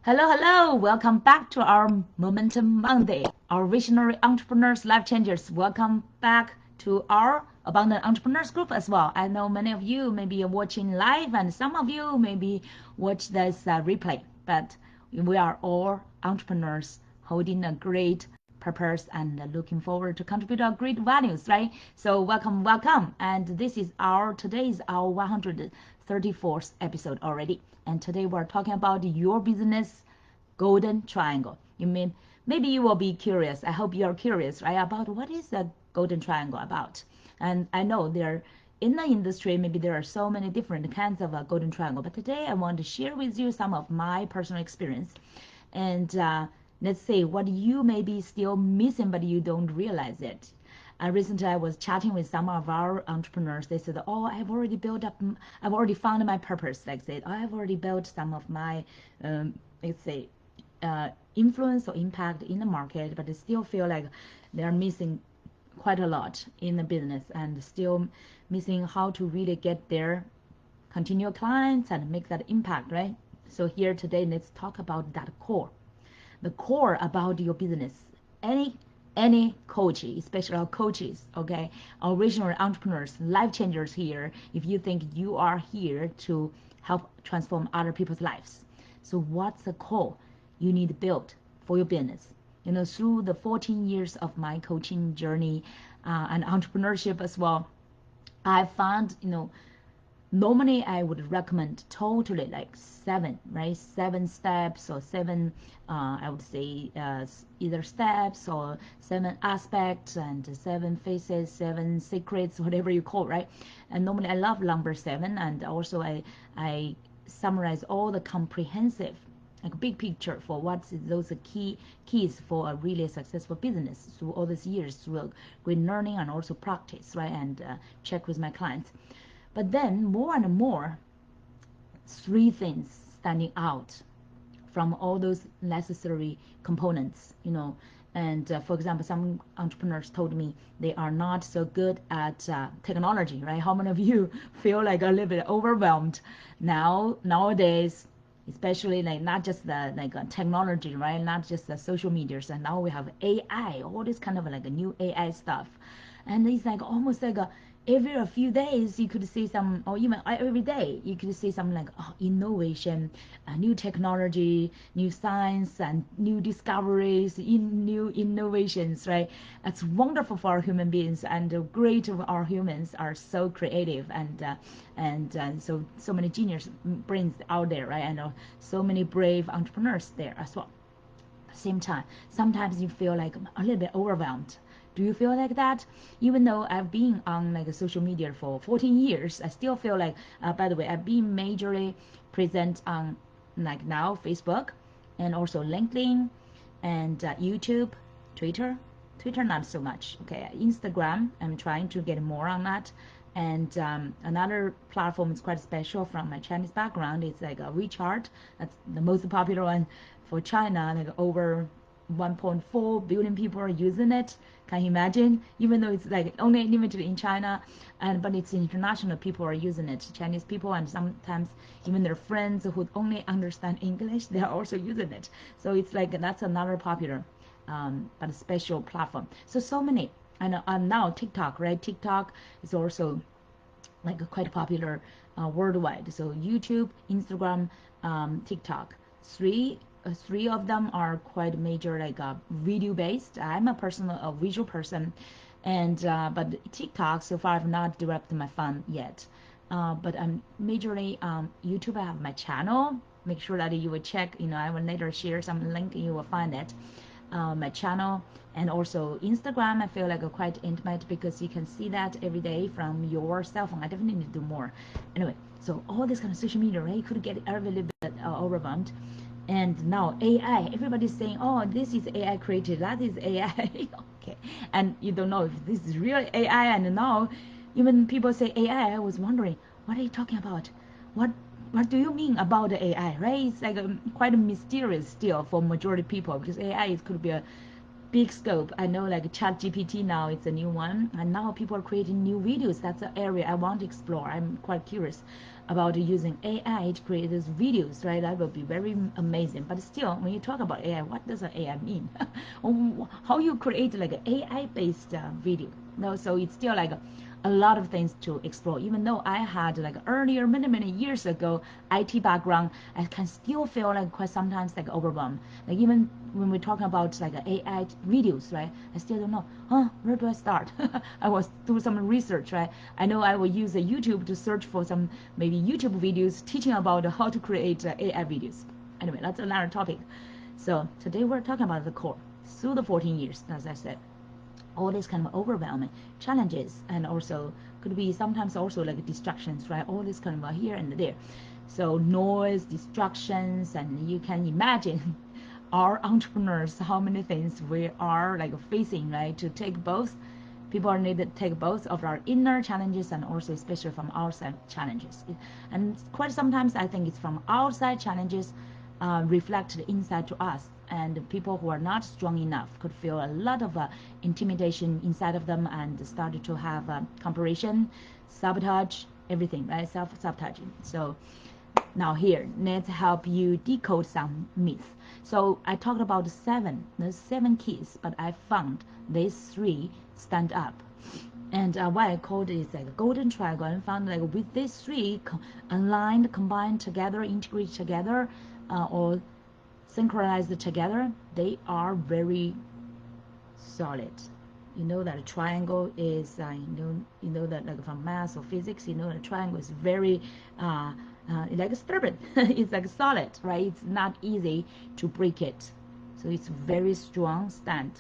Hello, hello. Welcome back to our Momentum Monday, our visionary entrepreneurs, life changers. Welcome back to our Abundant Entrepreneurs group as well. I know many of you may be watching live and some of you maybe watch this replay, but we are all entrepreneurs holding a great purpose and looking forward to contribute our great values, right? So welcome, welcome. And today is our 134th episode already. And today we're talking about your business golden triangle. You mean maybe you will be curious. I hope you're curious, right? About what is the golden triangle about? And I know there in the industry, maybe there are so many different kinds of a golden triangle. But today I want to share with you some of my personal experience. And let's say what you may be still missing, but you don't realize it. Recently, I was chatting with some of our entrepreneurs. They said, "Oh, I've already found my purpose." Like I said, "I've already built some of my, let's say, influence or impact in the market, but they still feel like they're missing quite a lot in the business and still missing how to really get their continual clients and make that impact, right?" So here today, let's talk about that core, the core about your business. Any coach, especially our coaches, okay, our visionary entrepreneurs, life changers here, if you think you are here to help transform other people's lives. So what's the core you need to build for your business? Through the 14 years of my coaching journey and entrepreneurship as well, I found, normally I would recommend totally like seven, right? 7 steps or seven, I would say either steps or 7 aspects and 7 phases, 7 secrets, whatever you call, right? And normally I love number 7, and also I summarize all the comprehensive, like big picture for what's those keys for a really successful business through all these years through great learning and also practice, right? And check with my clients. But then more and more, 3 things standing out from all those necessary components, And for example, some entrepreneurs told me they are not so good at technology, right? How many of you feel like a little bit overwhelmed nowadays, especially like not just the technology, right? Not just the social medias, and now we have AI, all this kind of like a new AI stuff, and it's like almost like every a few days you could see some, or even every day you could see some like innovation, new technology, new science, and new discoveries, new innovations, right? It's wonderful for our human beings, and great of our humans are so creative, and so many genius brains out there, right? And so many brave entrepreneurs there as well. At the same time, sometimes you feel like a little bit overwhelmed. Do you feel like that? Even though I've been on like social media for 14 years, I still feel like, by the way, I've been majorly present on like now Facebook and also LinkedIn and YouTube, Twitter. Twitter not so much. Okay, Instagram. I'm trying to get more on that. And another platform is quite special from my Chinese background. It's like a WeChat. That's the most popular one for China. Like over 1.4 billion people are using it. Can you imagine? Even though it's like only limited in China, but it's international, people are using it. Chinese people and sometimes even their friends who only understand English, they are also using it. So it's like that's another popular, but special platform. So many. And now TikTok, right? TikTok is also like quite popular worldwide. So YouTube, Instagram, TikTok, three of them are quite major, like video based. I'm a visual person, and but TikTok so far I've not developed my fun yet. But I'm majorly YouTube. I have my channel. Make sure that you will check. I will later share some link. You will find it. My channel, and also Instagram. I feel like quite intimate because you can see that every day from your cell phone. I definitely need to do more. Anyway, so all this kind of social media, right? You could get a little bit overwhelmed. And now AI, everybody's saying, "Oh, this is AI created, that is AI." Okay, and you don't know if this is real AI. And now, even people say AI. I was wondering, what are you talking about? What what do you mean about the AI? Right? It's like quite mysterious still for majority people, because AI could be a big scope. I know like ChatGPT now it's a new one, and now people are creating new videos. That's an area I want to explore. I'm quite curious about using AI to create these videos, right? That will be very amazing. But still, when you talk about AI, what does an AI mean? How you create like an AI based video? No, so it's still like a lot of things to explore. Even though I had like earlier, many years ago, IT background, I can still feel like quite sometimes like overwhelmed. Like even when we're talking about like AI videos, right? I still don't know, where do I start? I was do some research, right? I know I will use a YouTube to search for some maybe YouTube videos teaching about how to create AI videos. Anyway, that's another topic. So today we're talking about the core. Through the 14 years, as I said, all these kind of overwhelming challenges, and also could be sometimes also like distractions, right? All this kind of here and there. So noise, distractions, and you can imagine our entrepreneurs, how many things we are like facing, right? To take both, people are needed to take both of our inner challenges and also especially from outside challenges. And quite sometimes I think it's from outside challenges reflected inside to us, and people who are not strong enough could feel a lot of intimidation inside of them and started to have comparison, sabotage, everything, right? Self-sabotaging. So now here, let's help you decode some myths. So I talked about the seven keys, but I found these three stand up. And why I called it is like a golden triangle, and found like with these three aligned, combined together, integrated together, or synchronized together, they are very solid. You know that a triangle is, you know that like from math or physics, you know that a triangle is very like stubborn. It's like solid, right? It's not easy to break it. So it's very strong stand.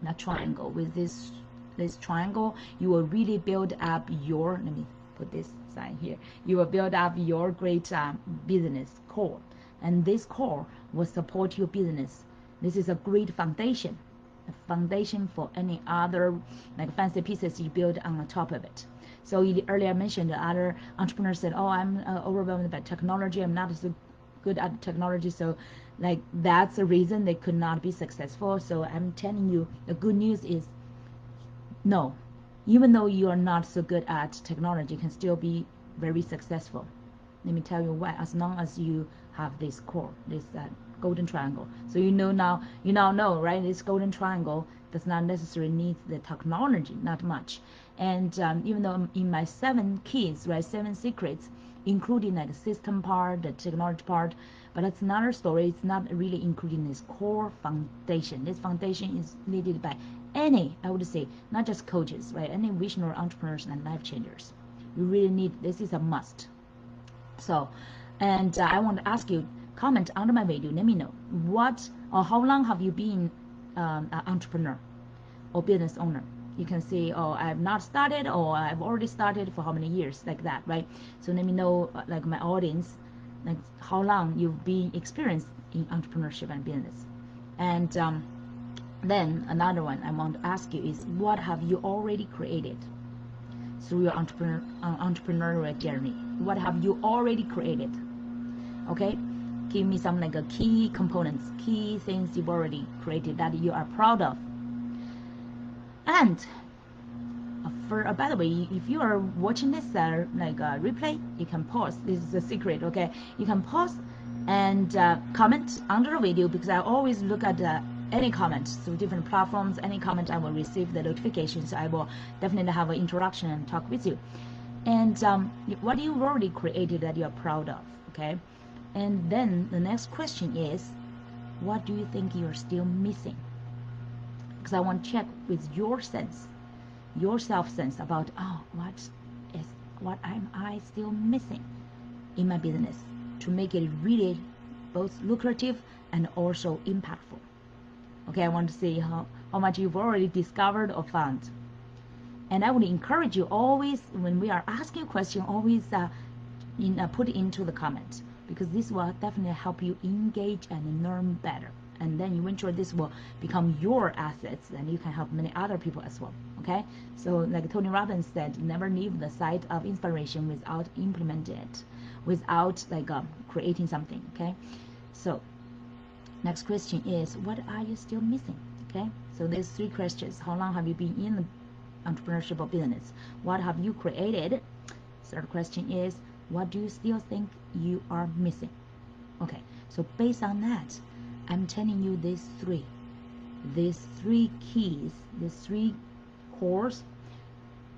That triangle, with this triangle, you will really build up your, let me put this sign here, you will build up your great business core, and this core will support your business. This is a great foundation, a foundation for any other like fancy pieces you build on the top of it. So earlier I mentioned the other entrepreneurs said, oh, I'm overwhelmed by technology, I'm not so good at technology, so like that's the reason they could not be successful. So I'm telling you, the good news is no, even though you are not so good at technology, you can still be very successful. Let me tell you why. As long as you have this core, this golden triangle. So you now know, right? This golden triangle does not necessarily need the technology, not much. And even though in my 7 keys, right, 7 secrets, including like the system part, the technology part, but that's another story. It's not really including this core foundation. This foundation is needed by any, I would say, not just coaches, right? Any visionary entrepreneurs and life changers. You really need, this is a must. So, and I want to ask you, comment under my video, let me know what or how long have you been an entrepreneur or business owner. You can say, oh, I've not started, or I've already started, for how many years, like that, right? So let me know, like my audience, like how long you've been experienced in entrepreneurship and business. And then another one I want to ask you is, what have you already created through your entrepreneurial journey? What have you already created? Okay, give me some like a key components, key things you've already created that you are proud of. And by the way, if you are watching this replay, you can pause. This is a secret, okay? You can pause and comment under the video, because I always look at any comments through different platforms. Any comment I will receive the notification, so I will definitely have an interaction and talk with you. And what you've already created that you're proud of, okay? And then the next question is, what do you think you're still missing? Because I want to check with your sense, your self-sense about, what am I still missing in my business to make it really both lucrative and also impactful. Okay, I want to see how much you've already discovered or found. And I would encourage you always, when we are asking a question, always put it into the comments, because this will definitely help you engage and learn better. And then eventually this will become your assets, and you can help many other people as well. Okay, so like Tony Robbins said, never leave the site of inspiration without implementing it, without creating something. Okay, so next question is, what are you still missing? Okay, so there's 3 questions. How long have you been in the entrepreneurship or business? What have you created? Third question is, What do you still think you are missing? Okay, so based on that, I'm telling you these three keys, these three cores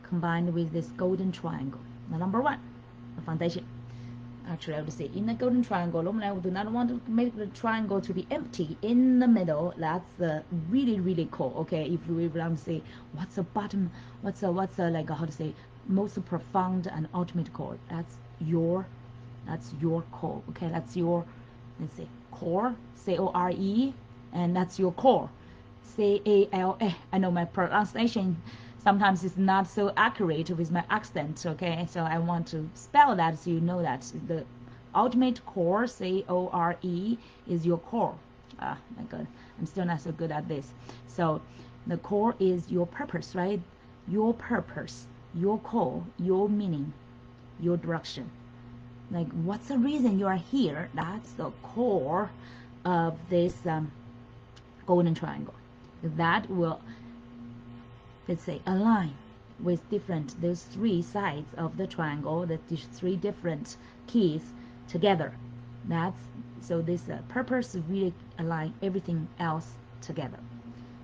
combined with this golden triangle. Now, number one, the foundation. Actually, I would say in the golden triangle, we do not want to make the triangle to be empty in the middle. That's really cool. Okay, if we want to say what's the bottom, what's the like how to say most profound and ultimate core. That's your core. Okay, that's your, let's say, core, C-O-R-E, and that's your core, C-A-L-A. I know my pronunciation sometimes it's not so accurate with my accent, okay? So I want to spell that so you know that the ultimate core, C-O-R-E, is your core. Ah, my God, I'm still not so good at this. So the core is your purpose, right? Your purpose, your core, your meaning, your direction. Like, what's the reason you are here? That's the core of this golden triangle. That will, let's say, align with those three sides of the triangle, these three different keys together. So this purpose really align everything else together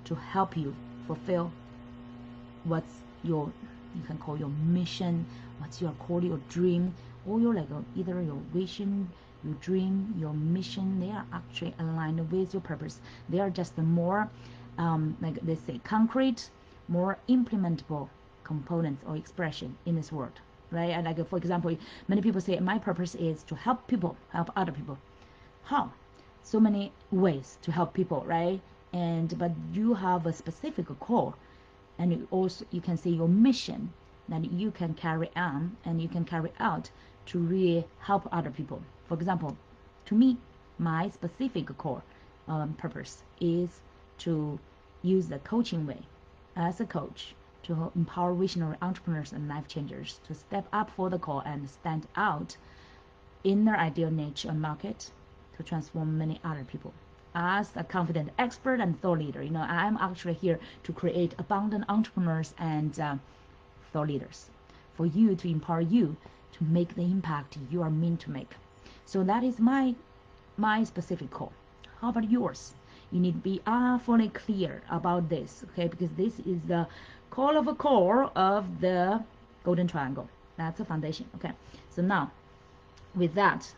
to help you fulfill what's your, you can call your mission, what's your core, your dream, or your either your vision, your dream, your mission. They are actually aligned with your purpose. They are just more like they say concrete, more implementable components or expression in this world, right? And like, for example, many people say my purpose is to help people, help other people. How? So many ways to help people, right? But you have a specific core, and you can say your mission that you can carry on and you can carry out to really help other people. For example, to me, my specific core purpose is to use the coaching way as a coach to empower visionary entrepreneurs and life changers to step up for the call and stand out in their ideal niche or market to transform many other people. As a confident expert and thought leader, I'm actually here to create abundant entrepreneurs and thought leaders for you, to empower you to make the impact you are meant to make. So that is my specific core. How about yours? You need to be fully clear about this, okay? Because this is the core of a core of the golden triangle. That's the foundation, okay? So now, with that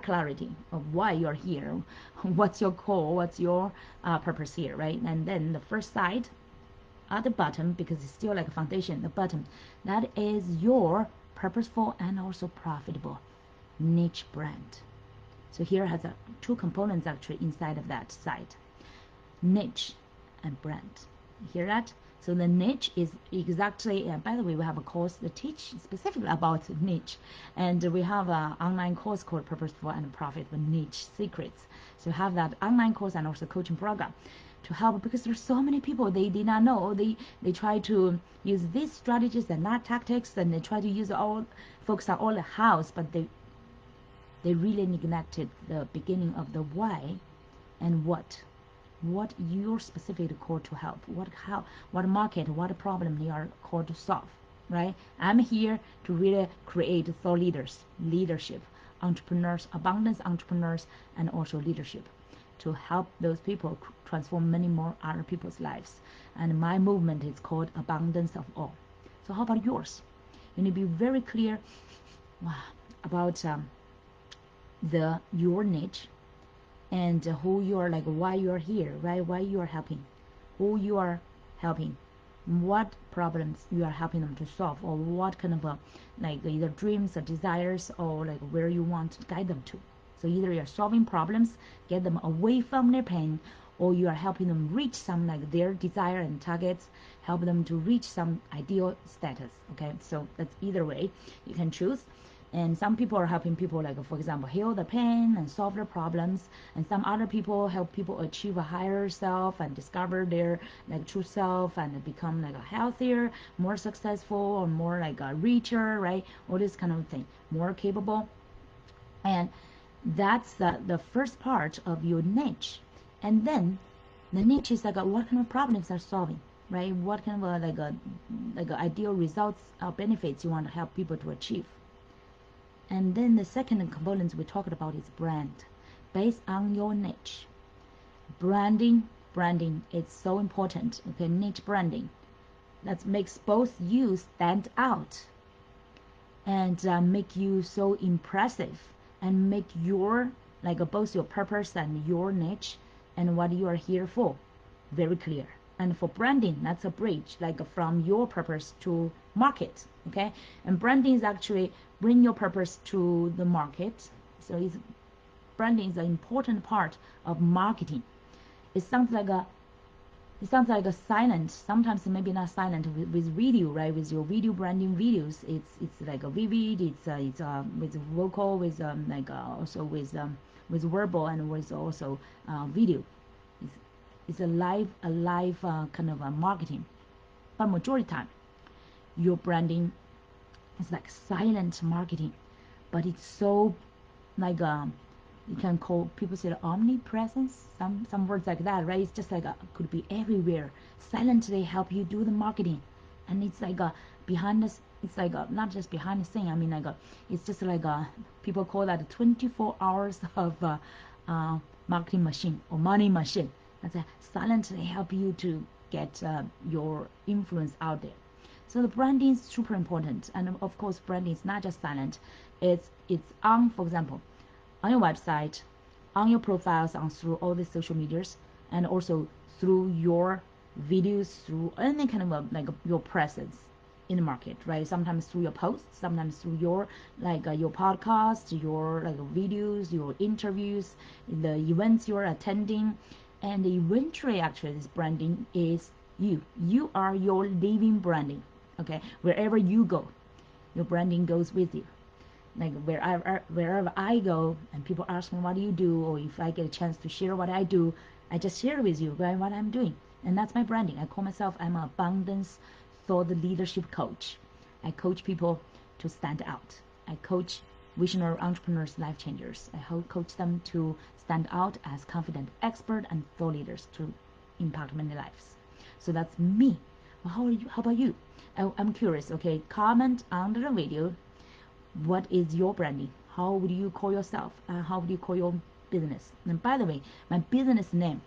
clarity of why you're here, what's your core, what's your purpose here, right? And then the first side at the bottom, because it's still like a foundation, the bottom, that is your purposeful and also profitable niche brand. So here has two components actually inside of that side, niche and brand. You hear that? So the niche is exactly, by the way, we have a course that teach specifically about niche, and we have an online course called Purposeful and Profitable Niche Secrets. So you have that online course and also coaching program to help, because there's so many people, they did not know, they try to use these strategies and that tactics, and they try to use focus on all the hows, but they really neglected the beginning of the why and what your specific core to help, what market, what problem they are called to solve, right? I'm here to really create thought leaders, leadership, entrepreneurs, abundance entrepreneurs, and also leadership to help those people transform many more other people's lives. And my movement is called Abundance of All. So how about yours? You need to be very clear about your niche and who you are, like why you are here, right? Why you are helping, who you are helping, what problems you are helping them to solve, or what kind of like either dreams or desires, or like where you want to guide them to. So either you're solving problems, get them away from their pain, or you are helping them reach some like their desire and targets, help them to reach some ideal status. Okay, so that's either way you can choose. And some people are helping people, like for example, heal the pain and solve their problems, and some other people help people achieve a higher self and discover their like true self and become like a healthier, more successful, or more like a richer, right? All this kind of thing, more capable. And that's the first part of your niche. And then the niche is like what kind of problems are solving, right? What kind of like ideal results or benefits you want to help people to achieve. And then the second component we talked about is brand, based on your niche. Branding is so important. Okay, niche branding that makes both you stand out and make you so impressive and make your both your purpose and your niche and what you are here for very clear. And for branding, that's a bridge from your purpose to market. Okay, and branding is actually bring your purpose to the market. So branding is an important part of marketing. It sounds like a silent, sometimes maybe not silent with video, right? With your video branding videos, it's like a vivid, it's with vocal, with also with verbal and with also video. It's a live kind of a marketing. But majority time, your branding is like silent marketing, but it's so you can call, people say omnipresence, some words like that, right? It's just could be everywhere, silently help you do the marketing. And it's behind this, it's not just behind the scene, I mean it's just people call that 24 hours of marketing machine or money machine. That's silently help you to get your influence out there. So the branding is super important. And of course branding is not just silent, it's on, for example, on your website, on your profiles, on through all the social medias, and also through your videos, through any kind of your presence in the market, right? Sometimes through your posts, sometimes through your your podcast, your videos, your interviews, the events you're attending, and eventually actually this branding is you. You are your living branding. Okay, wherever you go, your branding goes with you. Wherever I go and people ask me what do you do, or if I get a chance to share what I do, I just share with you, right, what I'm doing. And that's my branding. I call myself, I'm an abundance thought leadership coach. I coach people to stand out. I coach visionary entrepreneurs, life changers. I coach them to stand out as confident expert and thought leaders to impact many lives. So that's me. Well, how are you? How about you? I'm curious. Okay, comment under the video. What is your branding? How would you call yourself? How would you call your business? And by the way, my business name,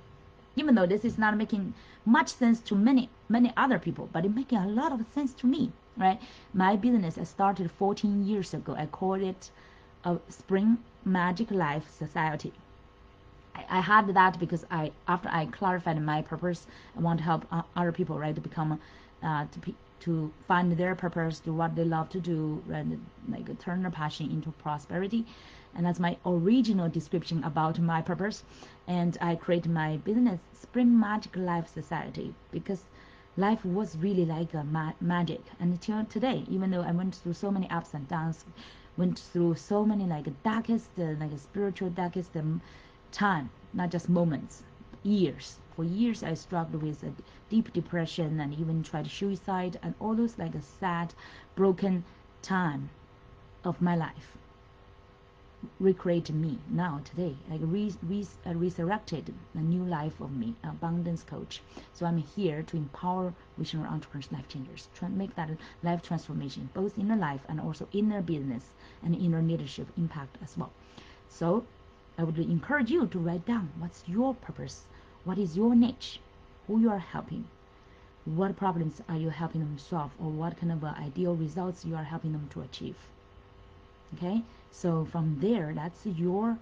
even though this is not making much sense to many other people, but it's making a lot of sense to me, right? My business I started 14 years ago. I called it a Spring Magic Life Society. I had that because after I clarified my purpose, I want to help other people, right, to become to find their purpose, do what they love to do, and turn their passion into prosperity. And that's my original description about my purpose. And I created my business, Spring Magic Life Society, because life was really like a magic. And until today, even though I went through so many ups and downs, went through so many darkest, spiritual darkest time, not just moments, years. For years, I struggled with a deep depression and even tried suicide and all those a sad, broken time of my life. Recreated me now today, resurrected a new life of me, abundance coach. So I'm here to empower visionary entrepreneurs, life changers, try to make that life transformation, both in their life and also in their business and in their leadership impact as well. So I would encourage you to write down what's your purpose. What is your niche? Who you are helping? What problems are you helping them solve? Or what kind of ideal results you are helping them to achieve? Okay, so from there, that's your,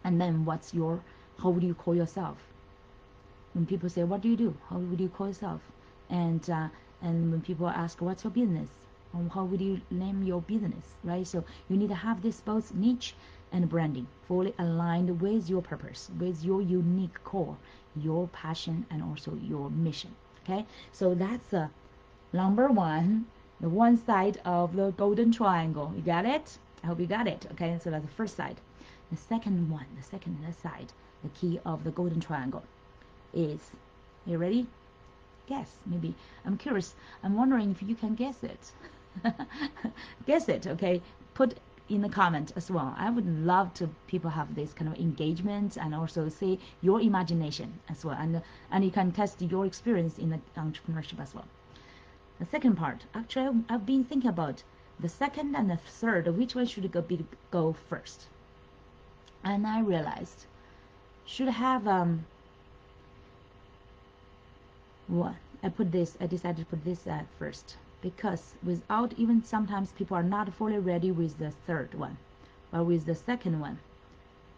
and then what's your, how would you call yourself? When people say, what do you do? How would you call yourself? And when people ask, what's your business? How would you name your business, right? So you need to have this both niche and branding fully aligned with your purpose, with your unique core, your passion, and also your mission. Okay, so that's number one, the one side of the golden triangle. You got it? I hope you got it. Okay, so that's the first side. The second one, the second side, the key of the golden triangle is, you ready? Guess, maybe. I'm curious. I'm wondering if you can guess it. Guess it, okay? Put in the comment as well. I would love to people have this kind of engagement and also see your imagination as well. And you can test your experience in the entrepreneurship as well. The second part, actually, I've been thinking about the second and the third, which one should go first? And I realized should have one. I decided to put this at first, because without, even sometimes people are not fully ready with the third one, but with the second one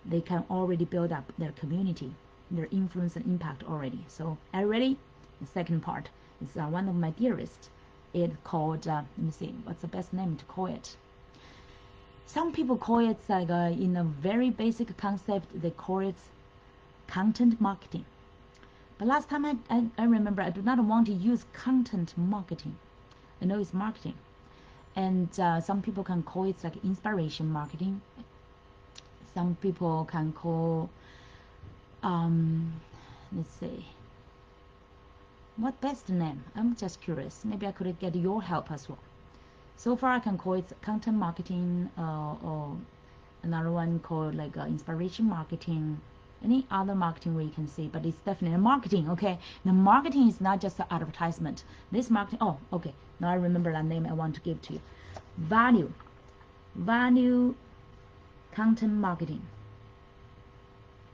they can already build up their community, their influence and impact already. So are you ready? The second part is one of my dearest. It's called let me see what's the best name to call it. Some people call it like in a very basic concept, they call it content marketing. But last time I remember I do not want to use content marketing. I know it's marketing. And some people can call it like inspiration marketing. Some people can call, let's see, what best name? I'm just curious. Maybe I could get your help as well. So far I can call it content marketing, or another one called like inspiration marketing, any other marketing way you can see, but it's definitely marketing. Okay, the marketing is not just an advertisement. This marketing, oh okay, now I remember that name I want to give to you. Value content marketing.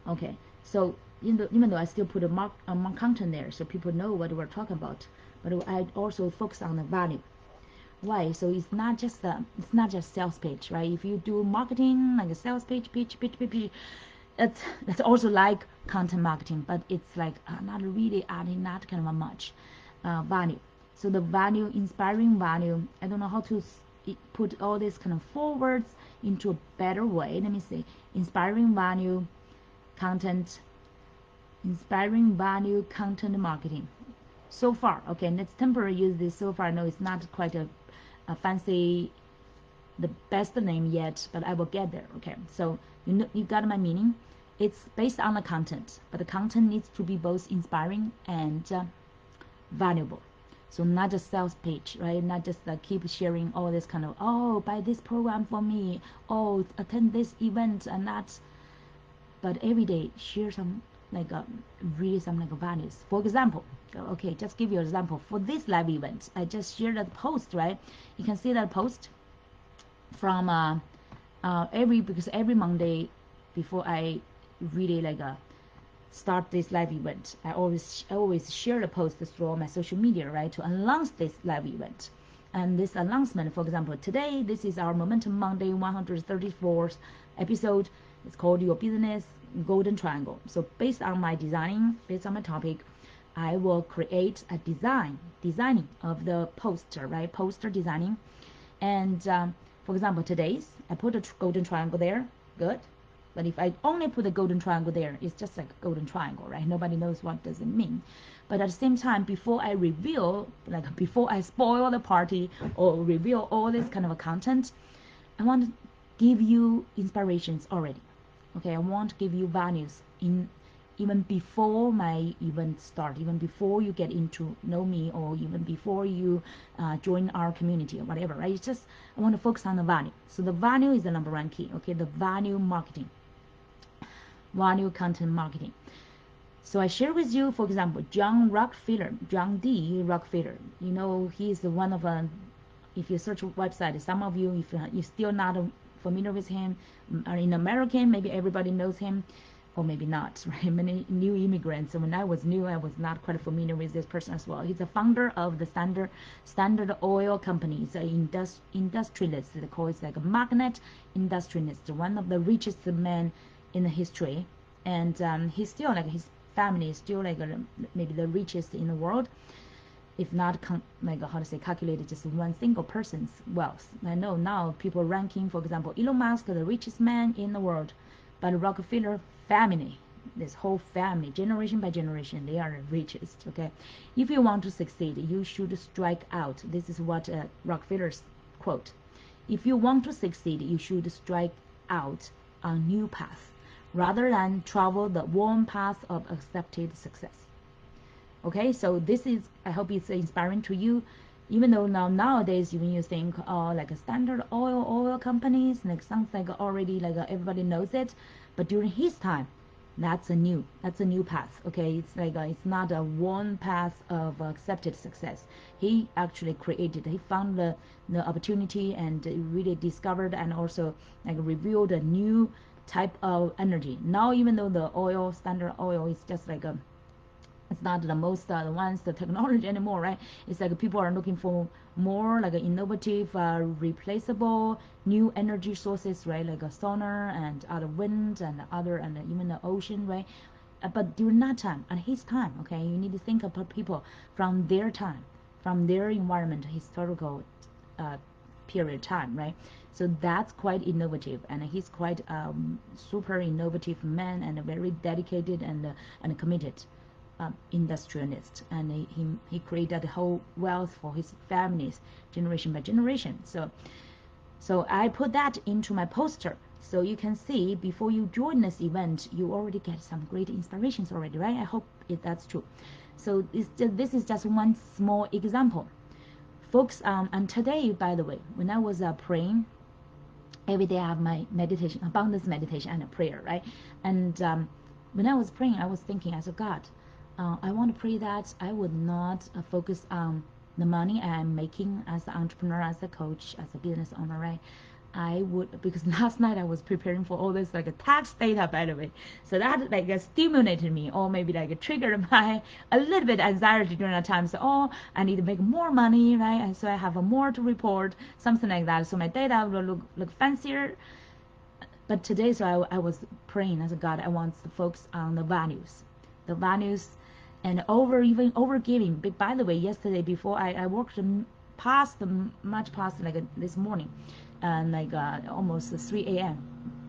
Okay, so even though I still put a content there so people know what we're talking about, but I also focus on the value. Why? So it's not just sales page, right? If you do marketing like a sales page, that's also like content marketing, but it's like not really adding that kind of much value. So the value, inspiring value, I don't know how to put all this kind of forwards into a better way. Let me see. Inspiring value content marketing. So far, okay, let's temporarily use this. So far, no, it's not quite a fancy, the best name yet, but I will get there. Okay, so you got my meaning. It's based on the content, but the content needs to be both inspiring and valuable. So not just sales page, right? Not just keep sharing all this kind of, oh, buy this program for me, oh, attend this event and that, but every day share some like really some like values. For example, okay, just give you an example. For this live event, I just shared a post, right? You can see that post from because every Monday before I really like start this live event, I always share the post through all my social media, right, to announce this live event. And this announcement, for example, today, this is our Momentum Monday 134th episode. It's called Your Business Golden Triangle. So based on my designing, based on my topic, I will create a designing of the poster, right? Poster designing. And for example, today's, I put a golden triangle there. Good. But if I only put a golden triangle there, it's just like a golden triangle, right? Nobody knows what does it mean. But at the same time, before I reveal, like before I spoil the party or reveal all this kind of content, I want to give you inspirations already. Okay, I want to give you values even before my event start, even before you get into know me, or even before you join our community or whatever, right? It's just I want to focus on the value. So the value is the number one key. Okay, the value marketing, value content marketing. So I share with you, for example, John D. Rockefeller. You know, he's one of if you search a website, some of you, if you're still not familiar with him, are in American, maybe everybody knows him, or maybe not, right? Many new immigrants. So when I was new, I was not quite familiar with this person as well. He's a founder of the Standard Oil Company. He's an industrialist. They call it like a magnet industrialist, one of the richest men in history. And he's still like, his family is still like maybe the richest in the world, if not like how to say calculated just one single person's wealth. I know now people ranking, for example, Elon Musk, the richest man in the world, but Rockefeller family, this whole family, generation by generation, they are the richest. Okay, if you want to succeed, you should strike out. This is what Rockefeller's quote. If you want to succeed, you should strike out a new path rather than travel the worn path of accepted success. Okay, so this is, I hope it's inspiring to you. Even though nowadays when you think like a Standard Oil companies, like sounds like already like everybody knows it, but during his time, That's a new path. Okay, it's like it's not a one path of accepted success. He actually created, he found the opportunity and really discovered and also like revealed a new type of energy. Now even though the oil, standard oil, is just like a, it's not the most advanced technology anymore, right? It's like people are looking for more like innovative, replaceable new energy sources, right? Like a solar and other wind and other, and even the ocean, right? But during that time, at his time, okay, you need to think about people from their time, from their environment, historical uh, period time, right? So that's quite innovative, and he's quite super innovative man and very dedicated and committed industrialist, and he created the whole wealth for his families generation by generation. So I put that into my poster, so you can see before you join this event you already get some great inspirations already, right? I hope that's true. So this is just one small example, folks. And today, by the way, when I was praying every day, I have my meditation, abundance meditation and a prayer, right? And when I was praying, I was thinking, I said, God, I want to pray that I would not focus on the money I'm making as an entrepreneur, as a coach, as a business owner, right? I would, because last night I was preparing for all this like a tax data, by the way. So that like stimulated me, or maybe like triggered my a little bit anxiety during that time. So, oh, I need to make more money, right? And so I have more to report, something like that. So my data will look fancier. But today, so I was praying as a God, I want to focus on the values, and even over giving. But by the way, yesterday before I worked much past like this morning, and like almost 3 a.m.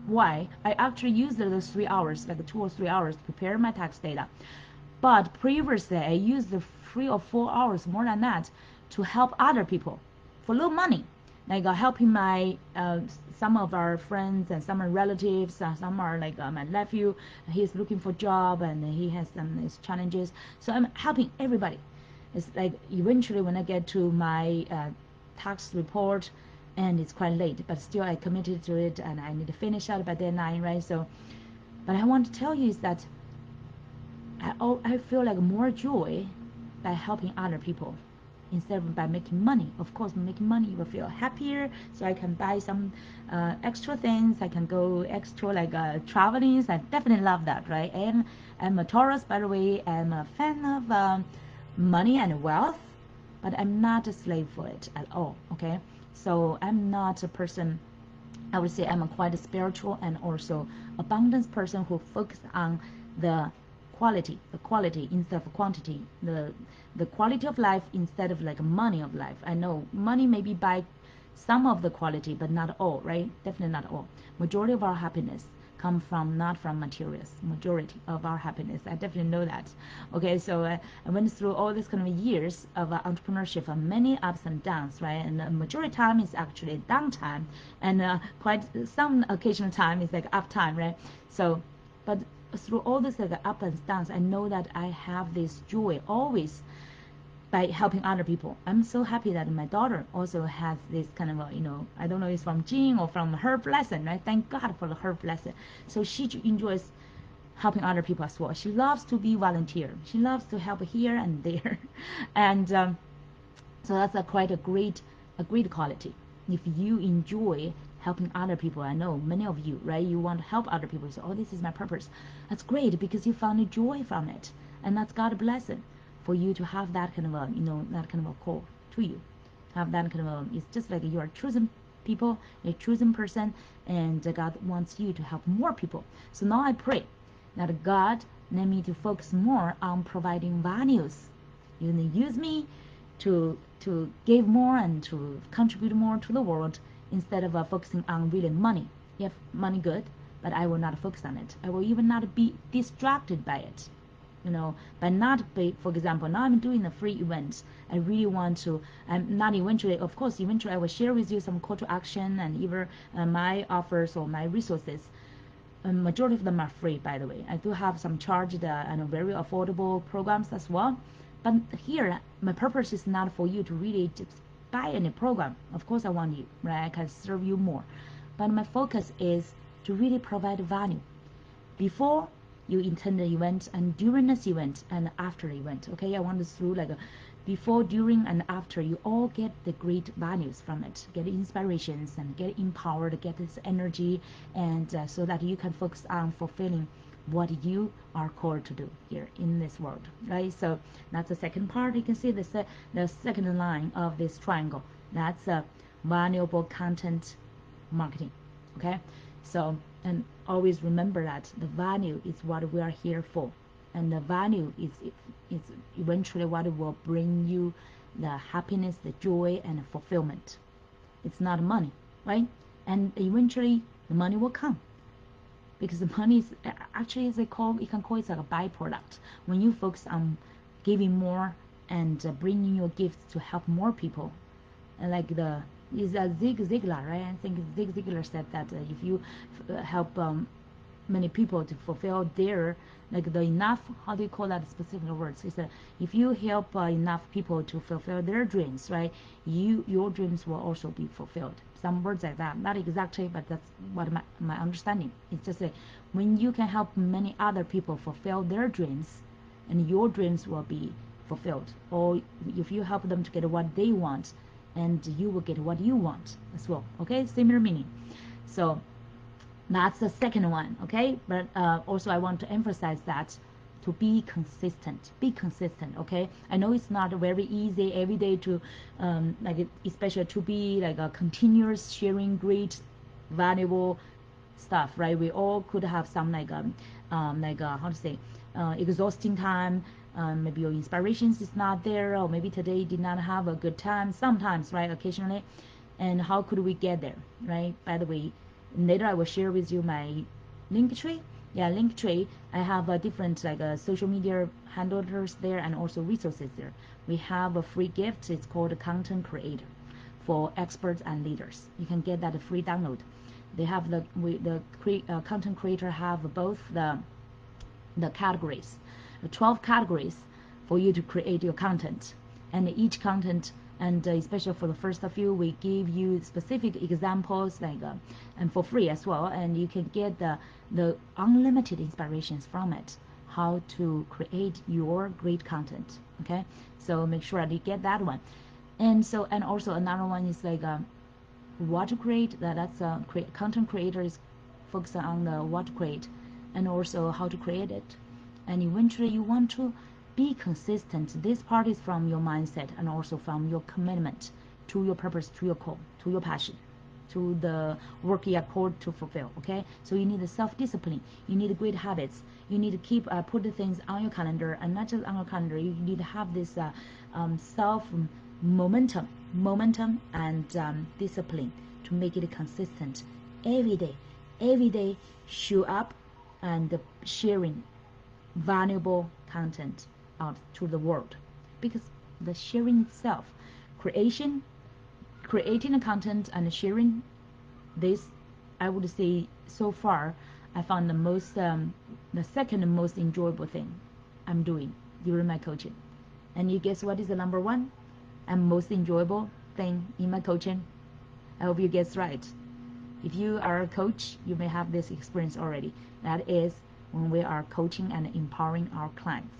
Why? I actually used those 3 hours, like 2 or 3 hours, to prepare my tax data. But previously, I used the 3 or 4 hours, more than that, to help other people for little money, like helping my some of our friends and some are relatives. Some are like my nephew. He's looking for job and he has some his challenges. So I'm helping everybody. It's like eventually when I get to my tax report, and it's quite late, but still I committed to it and I need to finish out by deadline, right? So, but I want to tell you is that I feel like more joy by helping other people instead of by making money. Of course, making money you will feel happier, so I can buy some extra things. I can go extra like traveling. I definitely love that, right? And I'm a Taurus, by the way. I'm a fan of money and wealth, but I'm not a slave for it at all, okay? So I'm not a person, I would say I'm a quite a spiritual and also abundance person who focus on the quality instead of quantity, the quality of life instead of like money of life. I know money maybe buy some of the quality, but not all, right? Definitely not all. Majority of our happiness come from not from materials. Majority of our happiness, I definitely know that. Okay, so I went through all this kind of years of entrepreneurship, many ups and downs, right? And the majority time is actually downtime, and quite some occasional time is like up time, right? So, but through all this like up and downs, I know that I have this joy always by helping other people. I'm so happy that my daughter also has this kind of I don't know, it's from Zheng or from her blessing, right? Thank God for her blessing. So she enjoys helping other people as well. She loves to be volunteer. She loves to help here and there, and so that's quite a great quality. If you enjoy helping other people, I know many of you, right? You want to help other people. So, oh, this is my purpose. That's great because you found a joy from it, and that's God's blessing for you to have that kind of a that kind of a call to you. Have that kind of a, it's just like you are chosen people, a chosen person, and God wants you to help more people. So now I pray that God let me to focus more on providing values. You use me to give more and to contribute more to the world instead of focusing on really money. If money good, but I will not focus on it. I will even not be distracted by it. By not be, for example, now I'm doing a free event. I really want to, I'm not eventually, of course, eventually I will share with you some call to action and either my offers or my resources. Majority of them are free, by the way. I do have some charged and very affordable programs as well. But here, my purpose is not for you to really just buy any program. Of course, I want you, right? I can serve you more. But my focus is to really provide value. Before, you attend the event, and during this event and after the event. Okay, I want to through like a before, during, and after, you all get the great values from it, get inspirations and get empowered, get this energy, and so that you can focus on fulfilling what you are called to do here in this world, right? So that's the second part. You can see the second line of this triangle. That's valuable content marketing. Okay, so, and always remember that the value is what we are here for, and the value is eventually what will bring you the happiness, the joy, and the fulfillment. It's not money, right? And eventually the money will come, because the money is actually, as they call, you can call it like a byproduct. When you focus on giving more and bringing your gifts to help more people, and like the is Zig Ziglar, right? I think Zig Ziglar said that if you help many people to fulfill their, like the enough, how do you call that specific words? He said if you help enough people to fulfill their dreams, right, your dreams will also be fulfilled. Some words like that, not exactly, but that's what my understanding. It's just like when you can help many other people fulfill their dreams, and your dreams will be fulfilled. Or if you help them to get what they want, and you will get what you want as well. Okay, similar meaning. So that's the second one. Okay, but also I want to emphasize that to be consistent. Be consistent. Okay, I know it's not very easy every day to like, especially to be like a continuous sharing great valuable stuff, right? We all could have some like how to say exhausting time. Maybe your inspirations is not there, or maybe today did not have a good time sometimes, right? Occasionally. And how could we get there, right? By the way, later I will share with you my link tree. Yeah, link tree. I have a different like social media handlers there, and also resources there. We have a free gift. It's called Content Creator for experts and leaders. You can get that free download. They have the content creator have both the categories, 12 categories for you to create your content, and each content, and especially for the first few, we give you specific examples like and for free as well, and you can get the unlimited inspirations from it, how to create your great content. Okay, so make sure that you get that one. And so, and also another one is like what to create. That's content creators focus on the what to create, and also how to create it. And eventually you want to be consistent. This part is from your mindset, and also from your commitment to your purpose, to your call, to your passion, to the work you are called to fulfill. Okay, so you need the self-discipline, you need great habits, you need to keep put the things on your calendar, and not just on your calendar, you need to have this self momentum and discipline to make it consistent every day show up and sharing valuable content out to the world. Because the sharing itself, creating the content and sharing this, I would say so far I found the second most enjoyable thing I'm doing during my coaching. And you guess what is the number one and most enjoyable thing in my coaching? I hope you guess right. If you are a coach, you may have this experience already. That is when we are coaching and empowering our clients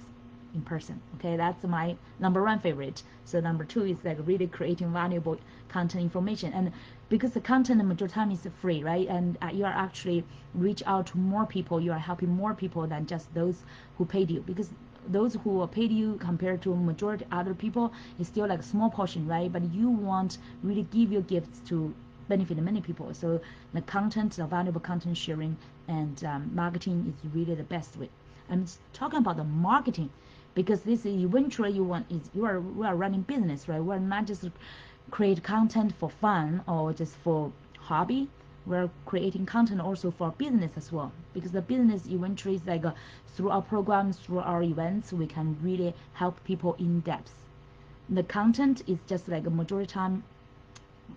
in person. Okay, that's my number one favorite. So number two is like really creating valuable content information. And because the content the majority of the time is free, right? And you are actually reach out to more people. You are helping more people than just those who paid you. Because those who paid you compared to majority other people is still like a small portion, right? But you want really give your gifts to benefit many people. So the content, the valuable content sharing and marketing is really the best way. I'm talking about the marketing, because this is eventually we are running business, right? We're not just create content for fun or just for hobby. We're creating content also for business as well, because the business eventually is like through our programs, through our events, we can really help people in depth. The content is just like a majority time,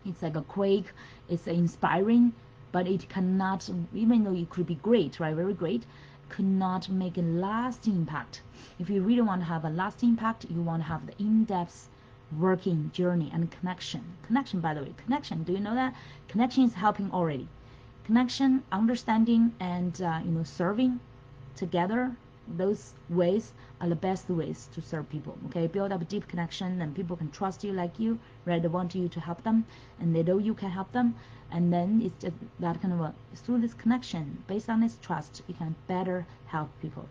it's like a quick, it's inspiring, but it cannot, even though it could be great, right, very great, could not make a lasting impact. If you really want to have a lasting impact, you want to have the in-depth working journey and connection. Connection, by the way, connection, do you know that? Connection is helping already. Connection, understanding, and serving together, those ways are the best ways to serve people. Okay, build up a deep connection, and people can trust you, like you, right? They want you to help them, and they know you can help them. And then it's just that kind of through this connection, based on this trust, you can better help people.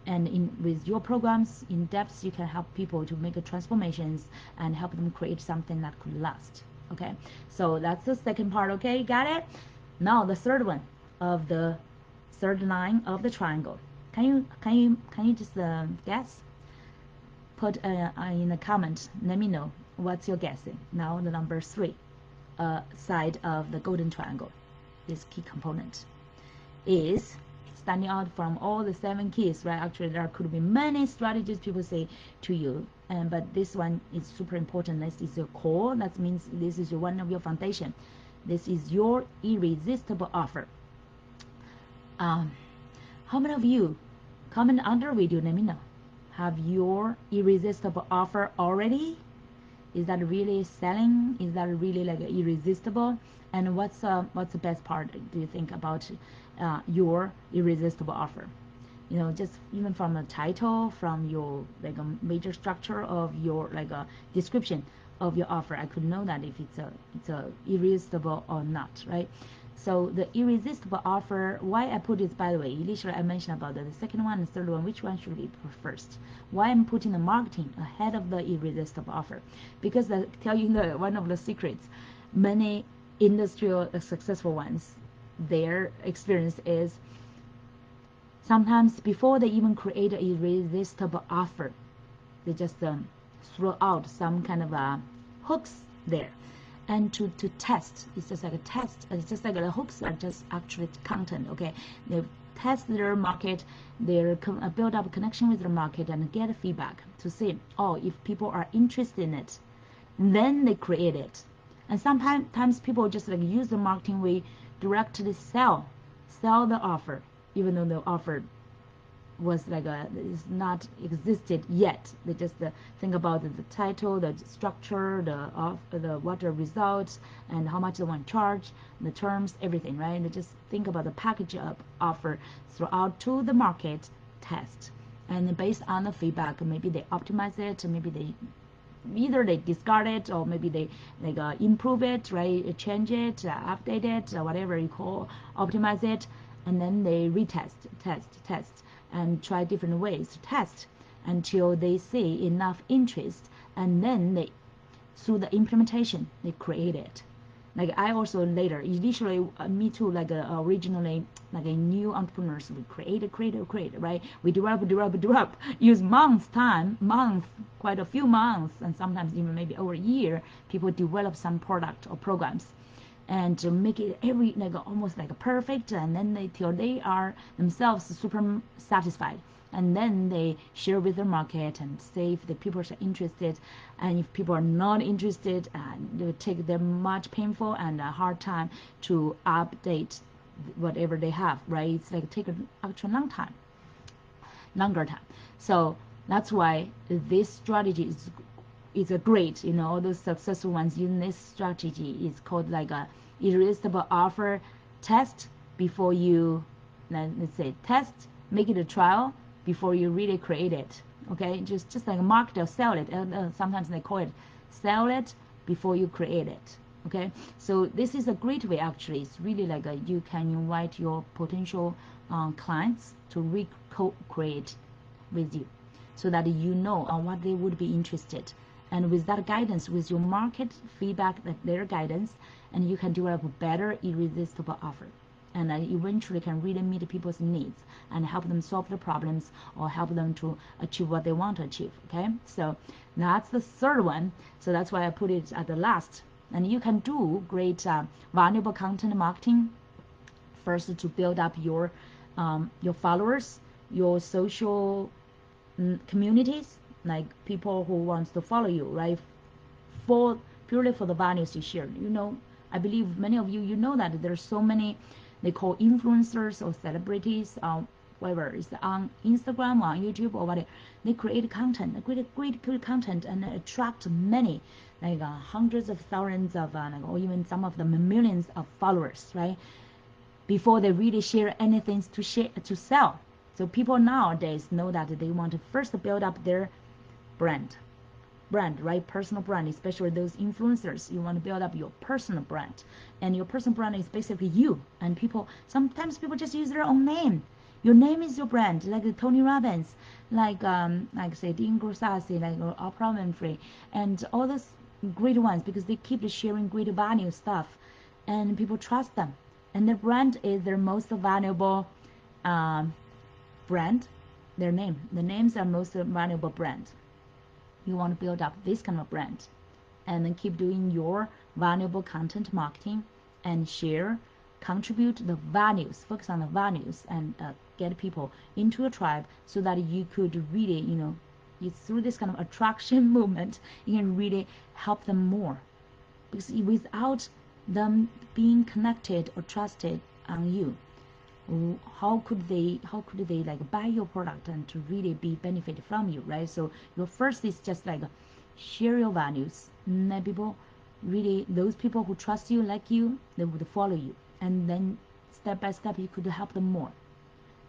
And with your programs in depth, you can help people to make transformations and help them create something that could last. Okay, so that's the second part. Okay, you got it? Now the third one of the third line of the triangle. Can you just guess? Put in the comment. Let me know what's your guessing. Now the number 3 side of the golden triangle, this key component, is standing out from all the 7 keys, right? Actually, there could be many strategies people say to you, but this one is super important. This is your core. That means this is one of your foundation. This is your irresistible offer. How many of you comment under video? Let me know. Have your irresistible offer already? Is that really selling? Is that really like irresistible? And what's the best part, do you think, about your irresistible offer? You know, just even from the title, from your like a major structure of your like a description of your offer, I could know that if it's a irresistible or not, right? So the irresistible offer, why I put it, by the way, initially I mentioned about the second one and third one, which one should we put first? Why I'm putting the marketing ahead of the irresistible offer? Because I tell you one of the secrets, many industrial successful ones, their experience is sometimes before they even create an irresistible offer, they just throw out some kind of hooks there. And to test, it's just like a test. It's just like the hooks are just actually content. Okay, they test their market, they build up a connection with the market and get feedback to see, oh, if people are interested in it, then they create it. And sometimes people just like use the marketing way directly sell the offer, even though the offer was like is not existed yet. They just think about the title, the structure, the what the results, and how much they want to charge, the terms, everything, right? They just think about the package of offer throughout to the market test, and based on the feedback, maybe they optimize it, maybe they either they discard it, or maybe they like improve it, right? Change it, update it, whatever you call, optimize it, and then they retest, test, and try different ways to test until they see enough interest, and then they, through the implementation, they create it. Like I also later, initially, me too, like originally, like a new entrepreneurs, we create, right? We develop, use quite a few months, and sometimes even maybe over a year, people develop some product or programs, and to make it almost like a perfect, and then till they are themselves super satisfied, and then they share with the market and see if the people are interested, and if people are not interested, they will take them much painful and a hard time to update whatever they have, right? It's like take an actual longer time. So that's why this strategy is a great, all those successful ones using this strategy is called like a irresistible offer test before you, let's say, test, make it a trial before you really create it. Okay, just like a market or sell it. Sometimes they call it sell it before you create it. Okay, so this is a great way. Actually, it's really like you can invite your potential clients to co-create with you, so that you know what they would be interested. And with that guidance, with your market feedback, their guidance, and you can develop a better irresistible offer, and eventually can really meet people's needs and help them solve the problems or help them to achieve what they want to achieve. Okay, so that's the third one. So that's why I put it at the last. And you can do great valuable content marketing first to build up your followers, your social communities, like people who wants to follow you, right? Purely for the values you share. I believe many of you know that there's so many, they call influencers or celebrities, whatever, it's on Instagram or on YouTube or whatever. They create content, great content, and attract many, like hundreds of thousands of, or even some of them millions of followers, right? Before they really share anything to sell. So people nowadays know that they want to first build up their brand, right? Personal brand, especially those influencers. You want to build up your personal brand, and your personal brand is basically you. And sometimes people just use their own name. Your name is your brand, like Tony Robbins, like say Dean Grossasi, like Oprah Winfrey, and all those great ones, because they keep sharing great value stuff, and people trust them. And their brand is their most valuable brand. The names are most valuable brand. You want to build up this kind of brand, and then keep doing your valuable content marketing and share, contribute the values, focus on the values, and get people into a tribe, so that you could really, through this kind of attraction movement, you can really help them more. Because without them being connected or trusted on you, how could they like buy your product and to really be benefit from you, right? So your first is just like share your values, and let people really, those people who trust you, like you, they would follow you, and then step by step you could help them more.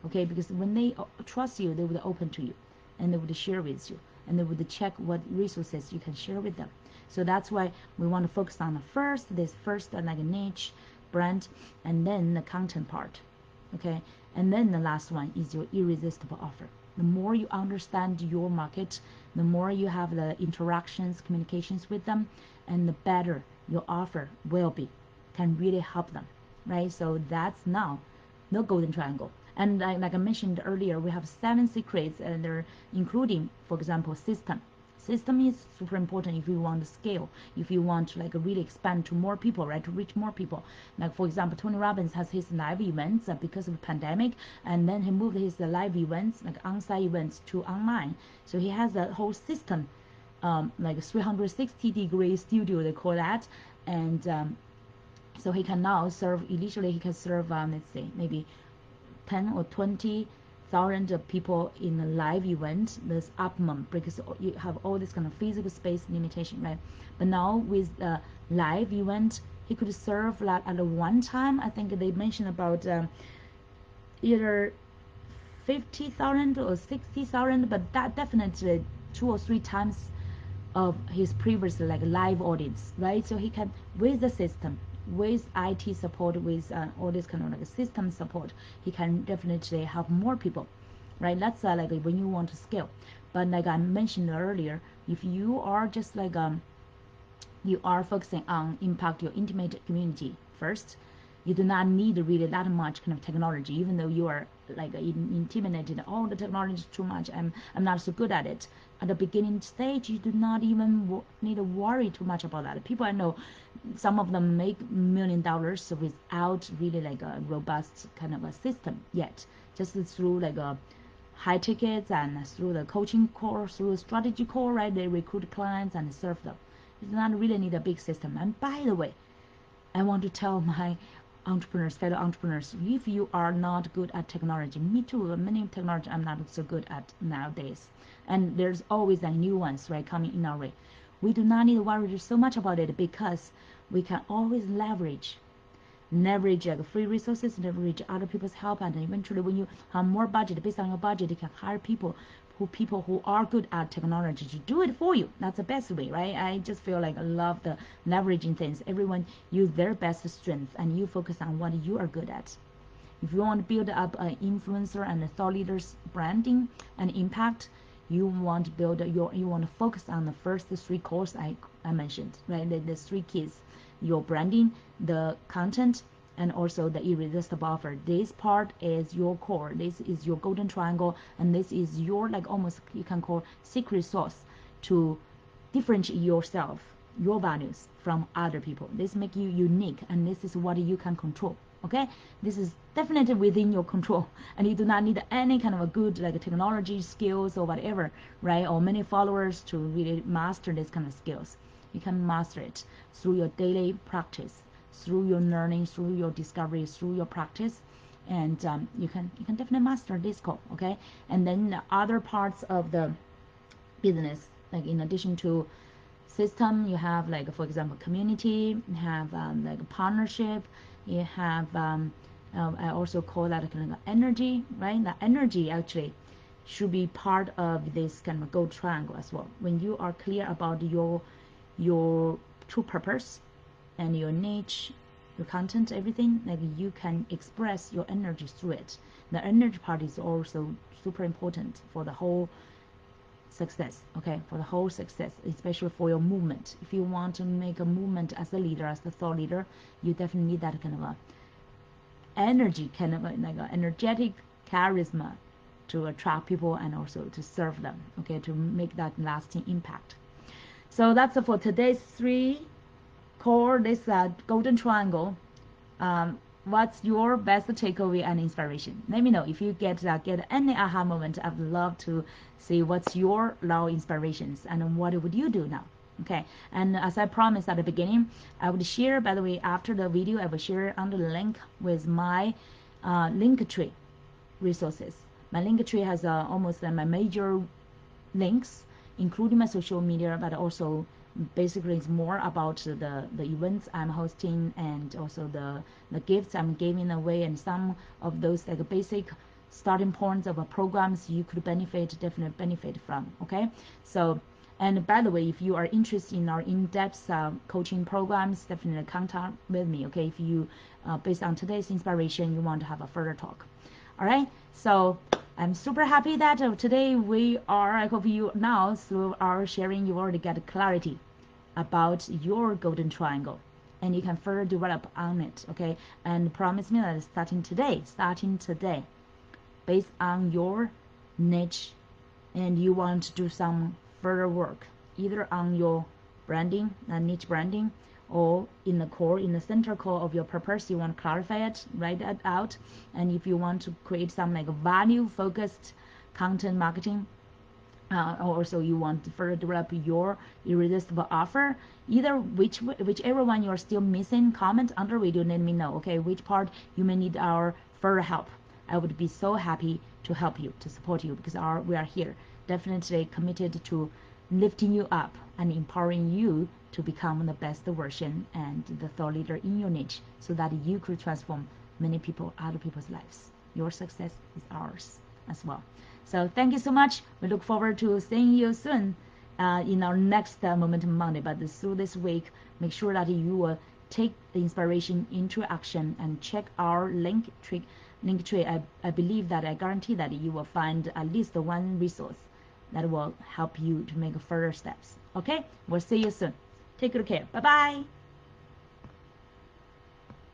Okay, because when they trust you, they would open to you, and they would share with you, and they would check what resources you can share with them. So that's why we want to focus on this first like a niche brand, and then the content part. Okay, and then the last one is your irresistible offer. The more you understand your market, the more you have the interactions, communications with them, and the better your offer will be, can really help them, right? So that's now the golden triangle. And like I mentioned earlier, we have 7 secrets, and they're including, for example, system. System is super important if you want to scale, if you want to like really expand to more people, right? To reach more people. Like for example, Tony Robbins has his live events because of the pandemic, and then he moved his live events, like on-site events, to online. So he has a whole system, like 360-degree studio, they call that. And so he can now serve, initially he can serve, let's say maybe 10 or 20,000 people in a live event, this optimum, because you have all this kind of physical space limitation, right? But now with the live event, he could serve like at one time, I think they mentioned about either 50,000 or 60,000, but that definitely 2 or 3 times of his previous like live audience, right? So he can, with the system, with IT support, with all this kind of like system support, he can definitely help more people, right? That's like when you want to scale. But like I mentioned earlier, if you are just like you are focusing on impact your intimate community first, you do not need really that much kind of technology, even though you are like intimidated, oh, the technology is too much, I'm not so good at it. At the beginning stage, you do not even need to worry too much about that. People I know, some of them make $1 million without really like a robust kind of a system yet, just through like a high tickets and through the coaching course, through a strategy call, right? They recruit clients and serve them. You do not really need a big system. And by the way, I want to tell my fellow entrepreneurs, if you are not good at technology, me too, many technology I'm not so good at nowadays, and there's always new ones, right, coming in our way. We do not need to worry so much about it, because we can always leverage like free resources, leverage other people's help, and eventually when you have more budget, based on your budget, you can hire people who are good at technology to do it for you. That's the best way, right? I just feel like I love the leveraging things. Everyone use their best strength, and you focus on what you are good at. If you want to build up an influencer and a thought leaders branding and impact, you want to focus on the first 3 cores I mentioned, right? The 3 keys: your branding, the content, and also the irresistible offer. This part is your core. This is your golden triangle, and this is your like almost you can call secret sauce to differentiate yourself, your values from other people. This make you unique, and this is what you can control. Okay, this is definitely within your control, and you do not need any kind of a good like technology skills or whatever, right? Or many followers to really master this kind of skills. You can master it through your daily practice, through your learning, through your discovery, through your practice, and you can definitely master this core. Okay, and then the other parts of the business, like in addition to system, you have like for example community, you have like partnership, you have I also call that kind of energy, right? The energy actually should be part of this kind of gold triangle as well. When you are clear about your true purpose and your niche, your content, everything, like you can express your energy through it. The energy part is also super important for the whole success, okay, for the whole success, especially for your movement. If you want to make a movement as a leader, as the thought leader, you definitely need that kind of a energy, kind of like a energetic charisma to attract people and also to serve them, okay, to make that lasting impact. So that's for today's three core, this golden triangle. What's your best takeaway and inspiration? Let me know if you get any aha moment. I'd love to see what's your now inspirations and what would you do now. Okay, and as I promised at the beginning, I would share, by the way, after the video, I will share under the link with my link tree resources. My link tree has almost my major links, including my social media, but also basically it's more about the events I'm hosting and also the gifts I'm giving away, and some of those like basic starting points of programs you could definitely benefit from. Okay, so, and by the way, if you are interested in our in-depth coaching programs, definitely contact with me. Okay, if you based on today's inspiration you want to have a further talk. All right, so I'm super happy that today I hope you now through our sharing you already get clarity about your golden triangle and you can further develop on it, okay? And promise me that starting today, based on your niche, and you want to do some further work, either on your branding, niche branding, or in the center core of your purpose, you want to clarify it, write it out. And if you want to create some like value focused content marketing, also you want to further develop your irresistible offer, whichever one you're still missing, comment under video, let me know, okay, which part you may need our further help. I would be so happy to help you, to support you, because we are here definitely committed to lifting you up and empowering you to become the best version and the thought leader in your niche, so that you could transform many people, other people's lives. Your success is ours as well. So thank you so much. We look forward to seeing you soon in our next Momentum Monday. But through this week, make sure that you will take the inspiration into action and check our link tree. I believe that I guarantee that you will find at least one resource that will help you to make further steps. Okay, we'll see you soon. Take good care. Bye bye.